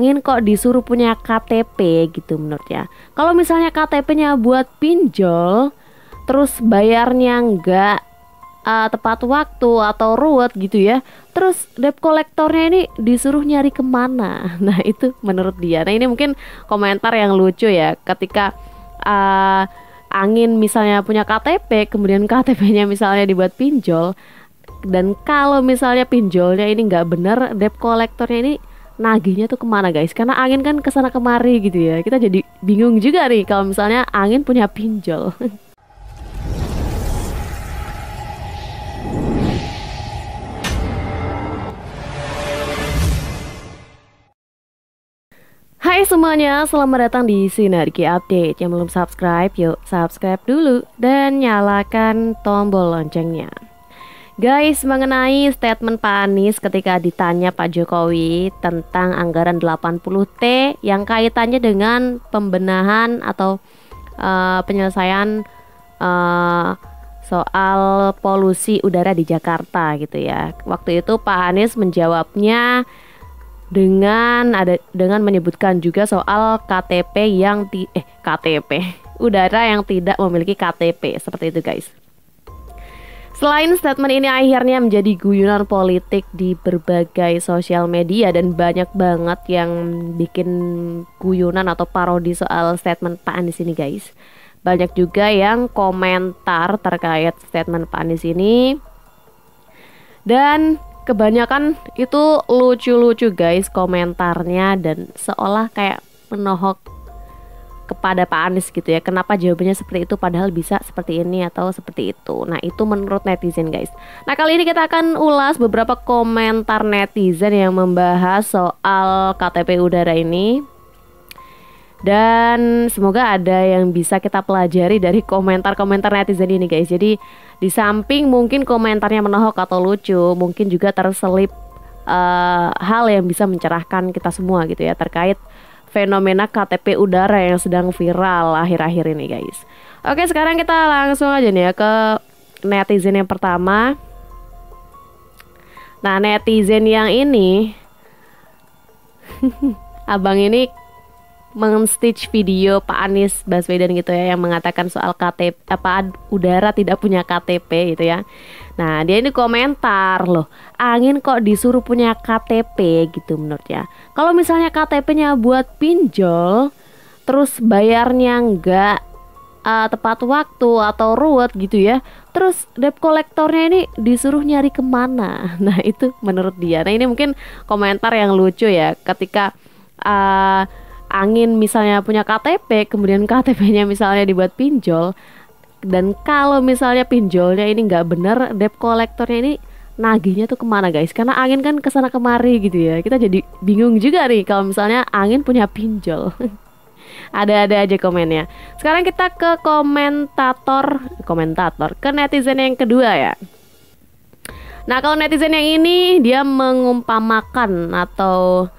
angin kok disuruh punya KTP gitu menurutnya. Kalau misalnya KTP-nya buat pinjol, terus bayarnya nggak tepat waktu atau ruwet gitu ya, terus debt kolektornya ini disuruh nyari kemana? Nah itu menurut dia. Nah ini mungkin komentar yang lucu ya, ketika angin misalnya punya KTP, kemudian KTP-nya misalnya dibuat pinjol, dan kalau misalnya pinjolnya ini nggak bener, debt kolektornya ini nagihnya tuh kemana guys? Karena angin kan kesana kemari gitu ya. Kita jadi bingung juga nih kalau misalnya angin punya pinjol. Hai semuanya, selamat datang di Sinergi Update. Yang belum subscribe, yuk subscribe dulu dan nyalakan tombol loncengnya. Guys, mengenai statement Pak Anies ketika ditanya Pak Jokowi tentang anggaran 80T yang kaitannya dengan pembenahan atau penyelesaian soal polusi udara di Jakarta gitu ya. Waktu itu Pak Anies menjawabnya dengan menyebutkan juga soal KTP yang KTP udara yang tidak memiliki KTP, seperti itu guys. Selain statement ini akhirnya menjadi guyonan politik di berbagai sosial media dan banyak banget yang bikin guyonan atau parodi soal statement Pak Anies ini guys. Banyak juga yang komentar terkait statement Pak Anies ini, dan kebanyakan itu lucu-lucu guys komentarnya, dan seolah kayak menohok kepada Pak Anies gitu ya. Kenapa jawabannya seperti itu padahal bisa seperti ini atau seperti itu. Nah itu menurut netizen guys. Nah kali ini kita akan ulas beberapa komentar netizen yang membahas soal KTP udara ini, dan semoga ada yang bisa kita pelajari dari komentar-komentar netizen ini guys. Jadi di samping mungkin komentarnya menohok atau lucu, mungkin juga terselip hal yang bisa mencerahkan kita semua gitu ya, terkait fenomena KTP udara yang sedang viral akhir-akhir ini guys. Oke, sekarang kita langsung aja nih ya ke netizen yang pertama. Nah netizen yang ini abang ini meng-stitch video Pak Anies Baswedan gitu ya, yang mengatakan soal KTP udara tidak punya KTP gitu ya. Nah dia ini komentar, loh angin kok disuruh punya KTP gitu menurutnya. Kalau misalnya KTP-nya buat pinjol, terus bayarnya nggak tepat waktu atau ruwet gitu ya, terus debt kolektornya ini disuruh nyari kemana? Nah itu menurut dia. Nah ini mungkin komentar yang lucu ya, ketika angin misalnya punya KTP, kemudian KTP-nya misalnya dibuat pinjol, dan kalau misalnya pinjolnya ini nggak bener, debt kolektornya ini nagihnya tuh kemana guys? Karena angin kan kesana kemari gitu ya. Kita jadi bingung juga nih kalau misalnya angin punya pinjol. Ada-ada aja komennya. Sekarang kita ke komentator ke netizen yang kedua ya. Nah kalau netizen yang ini dia mengumpamakan atau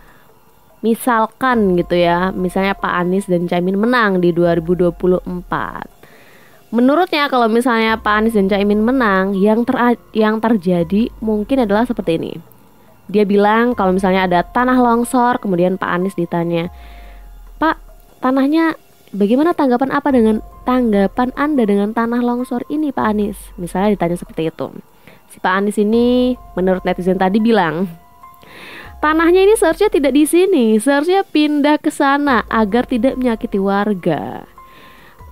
misalkan gitu ya, misalnya Pak Anies dan Caimin menang di 2024. Menurutnya kalau misalnya Pak Anies dan Caimin menang, yang terjadi mungkin adalah seperti ini. Dia bilang kalau misalnya ada tanah longsor, kemudian Pak Anies ditanya, "Pak, tanahnya bagaimana, tanggapan Anda dengan tanah longsor ini Pak Anies?" Misalnya ditanya seperti itu. Si Pak Anies ini menurut netizen tadi bilang, "Tanahnya ini seharusnya tidak di sini, seharusnya pindah ke sana agar tidak menyakiti warga."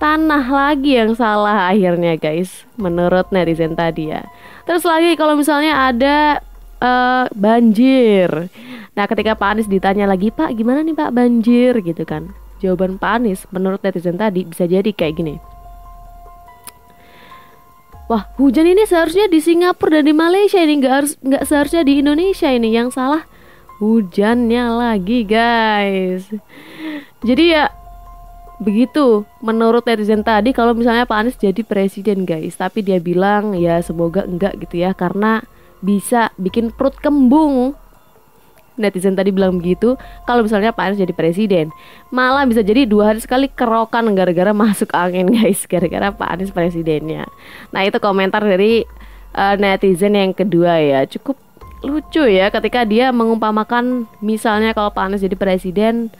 Tanah lagi yang salah akhirnya guys, menurut netizen tadi ya. Terus lagi kalau misalnya ada banjir. Nah ketika Pak Anies ditanya lagi, "Pak gimana nih Pak banjir?" gitu kan. Jawaban Pak Anies menurut netizen tadi bisa jadi kayak gini, "Wah hujan ini seharusnya di Singapura dan di Malaysia, ini nggak seharusnya di Indonesia, ini yang salah hujannya lagi guys." Jadi ya begitu menurut netizen tadi kalau misalnya Pak Anies jadi presiden guys. Tapi dia bilang ya semoga enggak gitu ya, karena bisa bikin perut kembung. Netizen tadi bilang begitu, kalau misalnya Pak Anies jadi presiden, malah bisa jadi 2 hari sekali kerokan gara-gara masuk angin guys, gara-gara Pak Anies presidennya. Nah itu komentar dari netizen yang kedua ya, cukup lucu ya ketika dia mengumpamakan misalnya kalau Pak Anies jadi presiden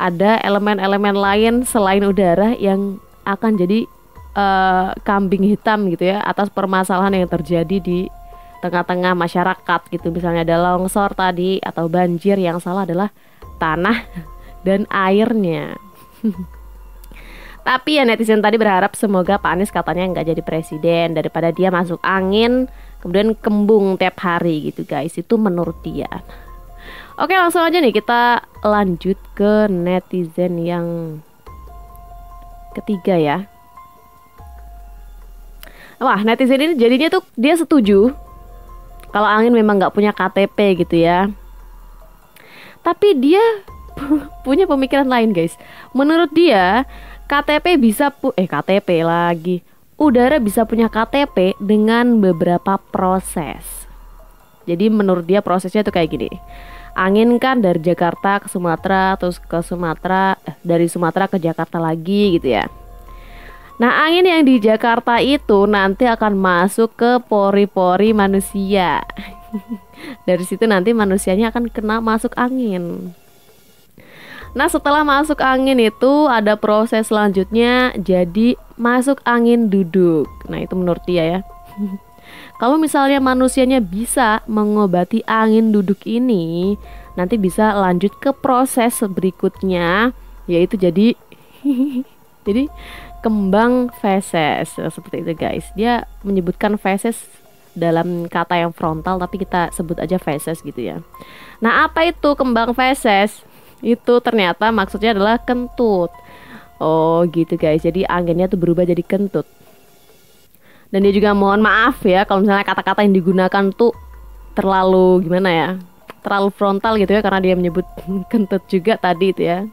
ada elemen-elemen lain selain udara yang akan jadi kambing hitam gitu ya atas permasalahan yang terjadi di tengah-tengah masyarakat gitu. Misalnya ada longsor tadi atau banjir, yang salah adalah tanah dan airnya. Tapi ya netizen tadi berharap semoga Pak Anies katanya nggak jadi presiden daripada dia masuk angin kemudian kembung tiap hari gitu guys. Itu menurut dia. Oke, langsung aja nih kita lanjut ke netizen yang ketiga ya. Wah, netizen ini jadinya tuh dia setuju kalau angin memang nggak punya KTP gitu ya. Tapi dia punya pemikiran lain guys. Menurut dia KTP bisa KTP lagi. Udara bisa punya KTP dengan beberapa proses. Jadi menurut dia prosesnya tuh kayak gini. Angin kan dari Jakarta ke Sumatera, terus ke Sumatera, dari Sumatera ke Jakarta lagi gitu ya. Nah, angin yang di Jakarta itu nanti akan masuk ke pori-pori manusia. Dari situ nanti manusianya akan kena masuk angin. Nah, setelah masuk angin itu ada proses selanjutnya, jadi masuk angin duduk. Nah, itu menurut dia ya. Kalau misalnya manusianya bisa mengobati angin duduk ini, nanti bisa lanjut ke proses berikutnya, yaitu jadi jadi kembang feses. Seperti itu guys. Dia menyebutkan feses dalam kata yang frontal, tapi kita sebut aja feses gitu ya. Nah, apa itu kembang feses? Itu ternyata maksudnya adalah kentut. Oh gitu guys, jadi anginnya tuh berubah jadi kentut. Dan dia juga mohon maaf ya kalau misalnya kata-kata yang digunakan tuh terlalu gimana ya, terlalu frontal gitu ya, karena dia menyebut kentut juga tadi itu ya.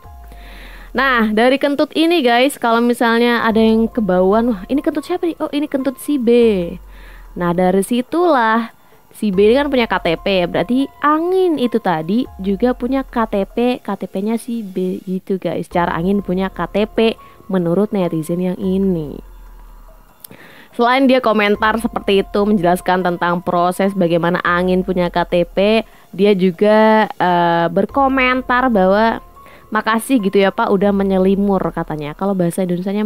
Nah, dari kentut ini guys, kalau misalnya ada yang kebauan, wah ini kentut siapa nih? Oh ini kentut si B. Nah, dari situlah si B ini kan punya KTP, berarti angin itu tadi juga punya KTP, KTP-nya si B gitu guys. Cara angin punya KTP menurut netizen yang ini. Selain dia komentar seperti itu menjelaskan tentang proses bagaimana angin punya KTP, dia juga berkomentar bahwa makasih gitu ya Pak udah menyelimur katanya. Kalau bahasa Indonesianya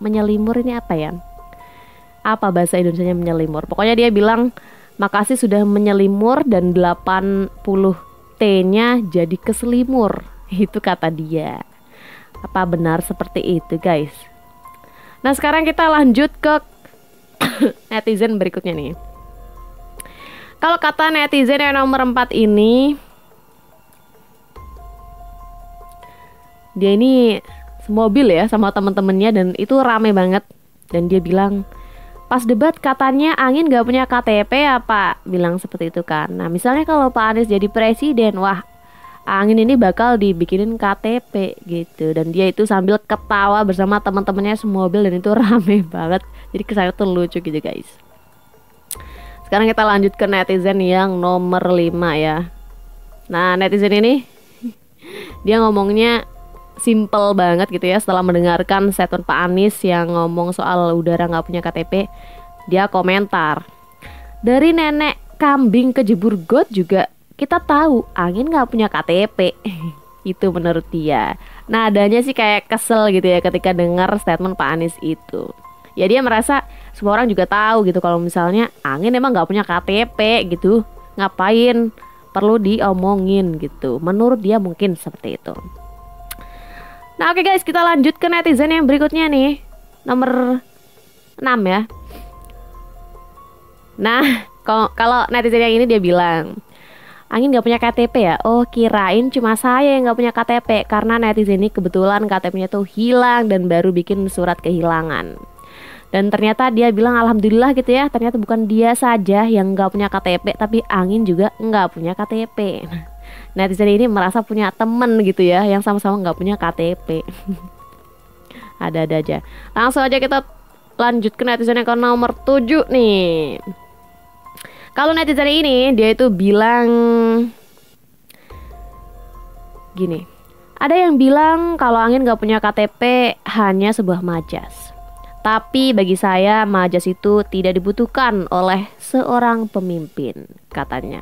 menyelimur ini apa ya? Apa bahasa Indonesianya menyelimur? Pokoknya dia bilang makasih sudah menyelimur dan 80 T-nya jadi keselimur. Itu kata dia. Apa benar seperti itu guys? Nah, sekarang kita lanjut ke netizen berikutnya nih. Kalau kata netizen yang nomor 4 ini, dia ini semobil ya sama temen-temennya dan itu rame banget. Dan dia bilang, pas debat katanya angin gak punya KTP ya Pak, bilang seperti itu kan. Nah misalnya kalau Pak Anies jadi presiden, wah angin ini bakal dibikinin KTP gitu. Dan dia itu sambil ketawa bersama teman-temannya semobil dan itu rame banget. Jadi kesannya tuh lucu gitu guys. Sekarang kita lanjut ke netizen yang nomor 5 ya. Nah netizen ini dia ngomongnya simple banget gitu ya. Setelah mendengarkan statement Pak Anies yang ngomong soal udara gak punya KTP, dia komentar, dari nenek kambing kejebur got juga kita tahu angin gak punya KTP. Itu menurut dia. Nah adanya sih kayak kesel gitu ya ketika dengar statement Pak Anies itu. Ya dia merasa semua orang juga tahu gitu kalau misalnya angin emang gak punya KTP gitu, ngapain perlu diomongin gitu. Menurut dia mungkin seperti itu. Nah oke guys, kita lanjut ke netizen yang berikutnya nih, nomor 6 ya. Nah kalau netizen yang ini dia bilang, angin gak punya KTP ya? Oh kirain cuma saya yang gak punya KTP, karena netizen ini kebetulan KTP-nya tuh hilang dan baru bikin surat kehilangan. Dan ternyata dia bilang alhamdulillah gitu ya, ternyata bukan dia saja yang gak punya KTP, tapi angin juga gak punya KTP. Netizen ini merasa punya temen gitu ya, yang sama-sama gak punya KTP. Ada-ada aja. Langsung aja kita lanjut ke netizen yang ke nomor 7 nih. Kalau netizen ini dia itu bilang gini, ada yang bilang kalau angin gak punya KTP hanya sebuah majas. Tapi bagi saya majas itu tidak dibutuhkan oleh seorang pemimpin, katanya.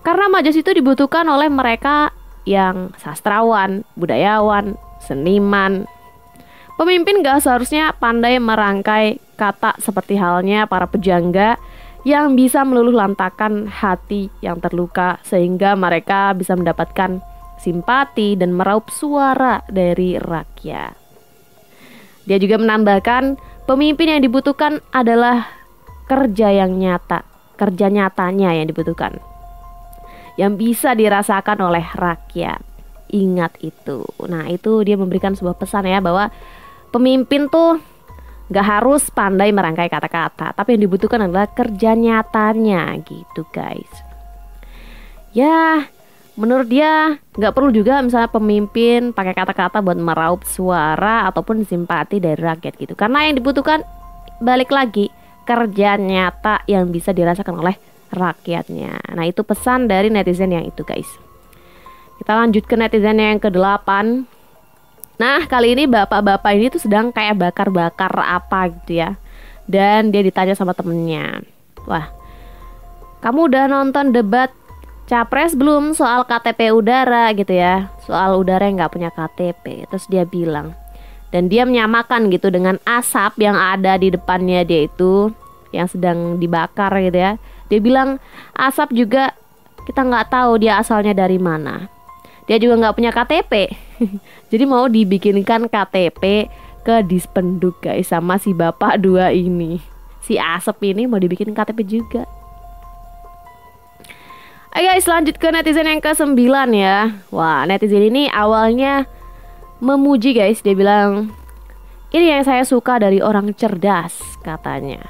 Karena majas itu dibutuhkan oleh mereka yang sastrawan, budayawan, seniman. Pemimpin gak seharusnya pandai merangkai kata seperti halnya para pujangga yang bisa meluluh lantakan hati yang terluka sehingga mereka bisa mendapatkan simpati dan meraup suara dari rakyat. Dia juga menambahkan, pemimpin yang dibutuhkan adalah kerja yang nyata, kerja nyatanya yang dibutuhkan, yang bisa dirasakan oleh rakyat. Ingat itu. Nah, itu dia memberikan sebuah pesan ya, bahwa pemimpin tuh gak harus pandai merangkai kata-kata, tapi yang dibutuhkan adalah kerja nyatanya gitu guys. Ya, menurut dia gak perlu juga misalnya pemimpin pakai kata-kata buat meraup suara ataupun simpati dari rakyat gitu. Karena yang dibutuhkan, balik lagi, kerja nyata yang bisa dirasakan oleh rakyatnya. Nah, itu pesan dari netizen yang itu guys. Kita lanjut ke netizen yang ke-8. Nah, kali ini bapak-bapak ini tuh sedang kayak bakar-bakar apa gitu ya. Dan dia ditanya sama temennya, wah, kamu udah nonton debat Capres belum soal KTP udara gitu ya, soal udara yang gak punya KTP. Terus dia bilang, dan dia menyamakan gitu dengan asap yang ada di depannya dia itu, yang sedang dibakar gitu ya. Dia bilang asap juga kita nggak tahu dia asalnya dari mana. Dia juga nggak punya KTP. Jadi mau dibikinkan KTP ke Dispenduk guys sama si bapak dua ini. Si asap ini mau dibikin KTP juga. Ayo guys, lanjut ke netizen yang ke-9 ya. Wah, netizen ini awalnya memuji guys. Dia bilang, ini yang saya suka dari orang cerdas katanya.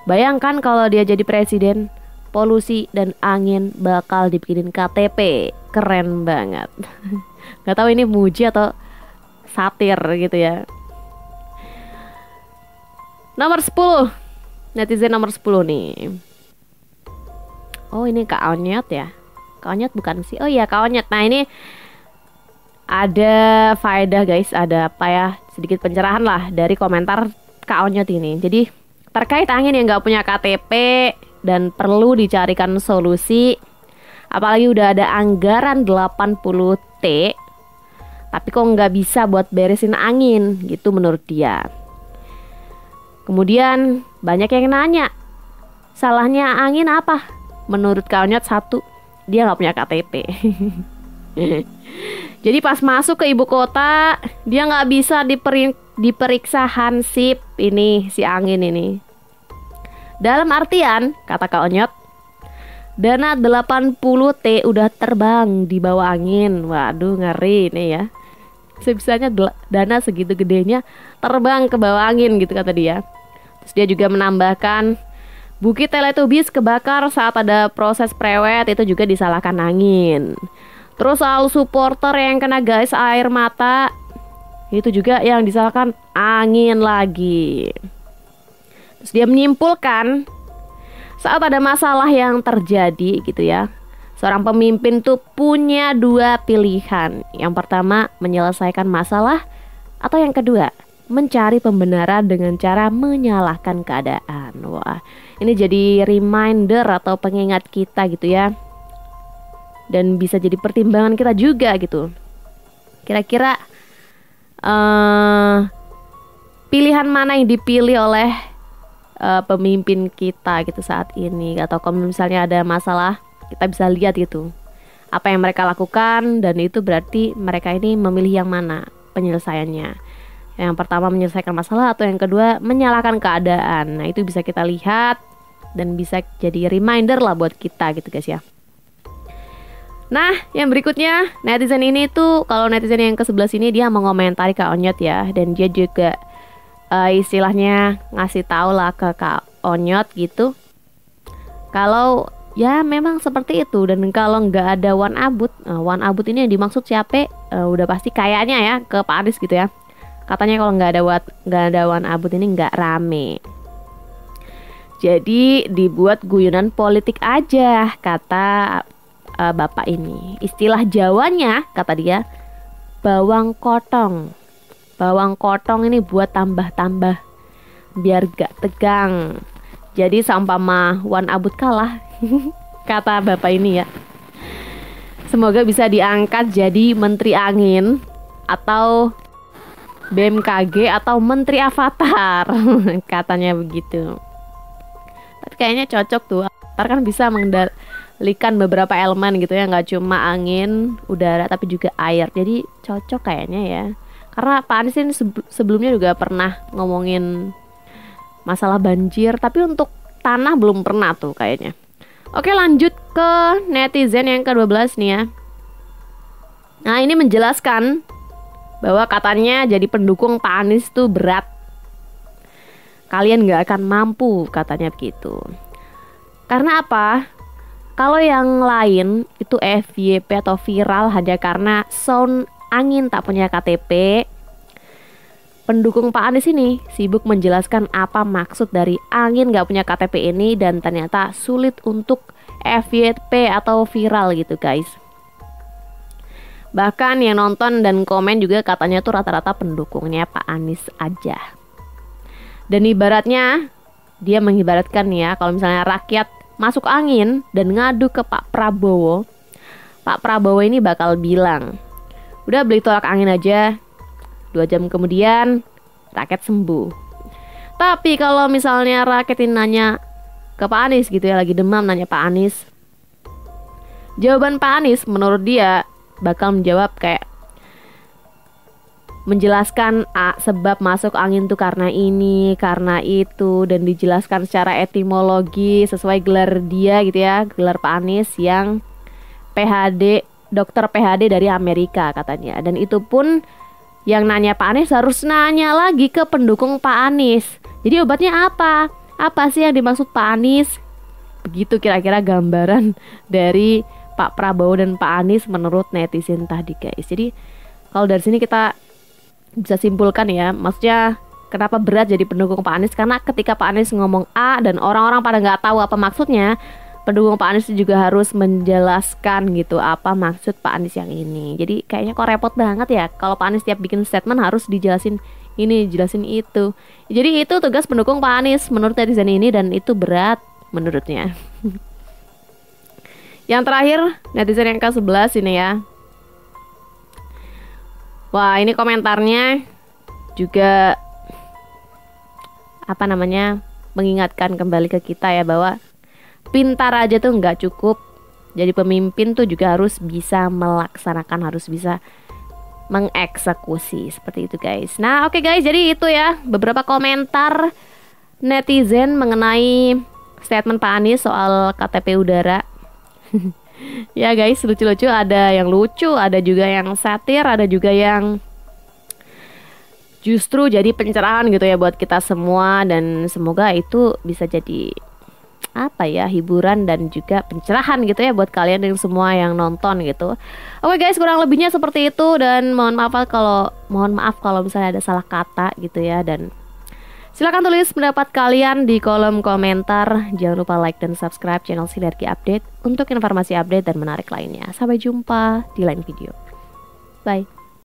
Bayangkan kalau dia jadi presiden, polusi dan angin bakal dibikinin KTP. Keren banget. Gak tahu ini muji atau satir gitu ya. Nomor 10. Netizen nomor 10 nih. Oh, ini Kak Onyot ya. Kak Onyot bukan sih? Oh iya, Kak Onyot. Nah, ini ada faedah guys, ada apa ya, sedikit pencerahan lah dari komentar Kak Onyot ini. Jadi terkait angin yang gak punya KTP dan perlu dicarikan solusi, apalagi udah ada anggaran 80T, tapi kok nggak bisa buat beresin angin gitu menurut dia. Kemudian banyak yang nanya, salahnya angin apa? Menurut Kak Onyot satu, dia nggak punya KTP. Jadi pas masuk ke ibu kota, dia nggak bisa diperiksa hansip ini si angin ini. Dalam artian, kata Kak Onyot, dana 80T udah terbang di bawah angin. Waduh, ngeri nih ya. Sebisanya dana segitu gedenya terbang ke bawah angin gitu kata dia. Terus dia juga menambahkan, Bukit Teletubbies kebakar saat ada proses prewed itu juga disalahkan angin. Terus soal supporter yang kena gas air mata, itu juga yang disalahkan angin lagi. Terus dia menyimpulkan, saat ada masalah yang terjadi gitu ya, seorang pemimpin tuh punya dua pilihan. Yang pertama, menyelesaikan masalah, atau yang kedua, mencari pembenaran dengan cara menyalahkan keadaan. Wah, ini jadi reminder atau pengingat kita gitu ya. Dan bisa jadi pertimbangan kita juga gitu. Kira-kira pilihan mana yang dipilih oleh pemimpin kita gitu saat ini, atau kalau misalnya ada masalah kita bisa lihat gitu apa yang mereka lakukan, dan itu berarti mereka ini memilih yang mana penyelesaiannya. Yang pertama menyelesaikan masalah, atau yang kedua menyalahkan keadaan. Nah, itu bisa kita lihat dan bisa jadi reminder lah buat kita gitu guys ya. Nah, yang berikutnya netizen ini tuh, kalau netizen yang ke-11 ini dia mengomentari Kak Onyot ya, dan dia juga istilahnya ngasih tahu lah ke Kak Onyot gitu, kalau ya memang seperti itu. Dan kalau nggak ada Wan Abut, Wan Abut ini yang dimaksud siapa? Udah pasti kayaknya ya ke Pak Anies gitu ya. Katanya kalau nggak ada Wan Abut ini nggak rame. Jadi dibuat guyonan politik aja, kata bapak ini. Istilah Jawanya kata dia, bawang kotong. Bawang kotong ini buat tambah-tambah biar gak tegang. Jadi seumpama Wan Abut kalah, kata bapak ini ya, Semoga bisa diangkat jadi Menteri Angin atau BMKG atau Menteri Avatar. Katanya begitu. Tapi kayaknya cocok tuh. Avatar kan bisa mengendalikan beberapa elemen gitu ya, nggak cuma angin, udara, tapi juga air. Jadi cocok kayaknya ya. Karena Pak Anies ini sebelumnya juga pernah ngomongin masalah banjir, tapi untuk tanah belum pernah tuh kayaknya. Oke, lanjut ke netizen yang ke-12 nih ya. Nah, ini menjelaskan bahwa katanya jadi pendukung Pak Anies tuh berat. Kalian gak akan mampu, katanya begitu. Karena apa? Kalau yang lain itu FYP atau viral hanya karena sound angin tak punya KTP. Pendukung Pak Anies ini sibuk menjelaskan apa maksud dari angin gak punya KTP ini, dan ternyata sulit untuk FYP atau viral gitu guys. Bahkan yang nonton dan komen juga katanya tuh rata-rata pendukungnya Pak Anies aja. Dan ibaratnya dia mengibaratkan ya, kalau misalnya rakyat masuk angin dan ngadu ke Pak Prabowo, Pak Prabowo ini bakal bilang, udah beli tolak angin aja, 2 jam kemudian rakyat sembuh. Tapi kalau misalnya rakyat ini nanya ke Pak Anies gitu ya, lagi demam nanya Pak Anies, jawaban Pak Anies menurut dia bakal menjawab kayak menjelaskan sebab masuk angin tuh karena ini, karena itu, dan dijelaskan secara etimologi sesuai gelar dia gitu ya, gelar Pak Anies yang PhD, dokter PhD dari Amerika katanya. Dan itu pun yang nanya Pak Anies harus nanya lagi ke pendukung Pak Anies. Jadi obatnya apa? Apa sih yang dimaksud Pak Anies? Begitu kira-kira gambaran dari Pak Prabowo dan Pak Anies menurut netizen tadi guys. Jadi kalau dari sini kita bisa simpulkan ya, maksudnya kenapa berat jadi pendukung Pak Anies, karena ketika Pak Anies ngomong A dan orang-orang pada nggak tahu apa maksudnya, pendukung Pak Anies juga harus menjelaskan gitu apa maksud Pak Anies yang ini. Jadi kayaknya kok repot banget ya kalau Pak Anies tiap bikin statement harus dijelasin ini, jelasin itu. Jadi itu tugas pendukung Pak Anies menurut netizen ini, dan itu berat menurutnya. Yang terakhir, netizen yang ke-11 ini ya. Wah, ini komentarnya juga apa namanya, mengingatkan kembali ke kita ya, bahwa pintar aja tuh nggak cukup. Jadi pemimpin tuh juga harus bisa melaksanakan, harus bisa mengeksekusi. Seperti itu guys. Nah oke guys, jadi itu ya beberapa komentar netizen mengenai statement Pak Anies soal KTP udara. Ya guys, lucu-lucu, ada yang lucu, ada juga yang satir, ada juga yang justru jadi pencerahan gitu ya buat kita semua. Dan semoga itu bisa jadi apa ya, hiburan dan juga pencerahan gitu ya buat kalian dan semua yang nonton gitu. Oke guys, kurang lebihnya seperti itu, dan mohon maaf kalau misalnya ada salah kata gitu ya. Dan silakan tulis pendapat kalian di kolom komentar. Jangan lupa like dan subscribe channel Sinergi Update untuk informasi update dan menarik lainnya. Sampai jumpa di lain video. Bye.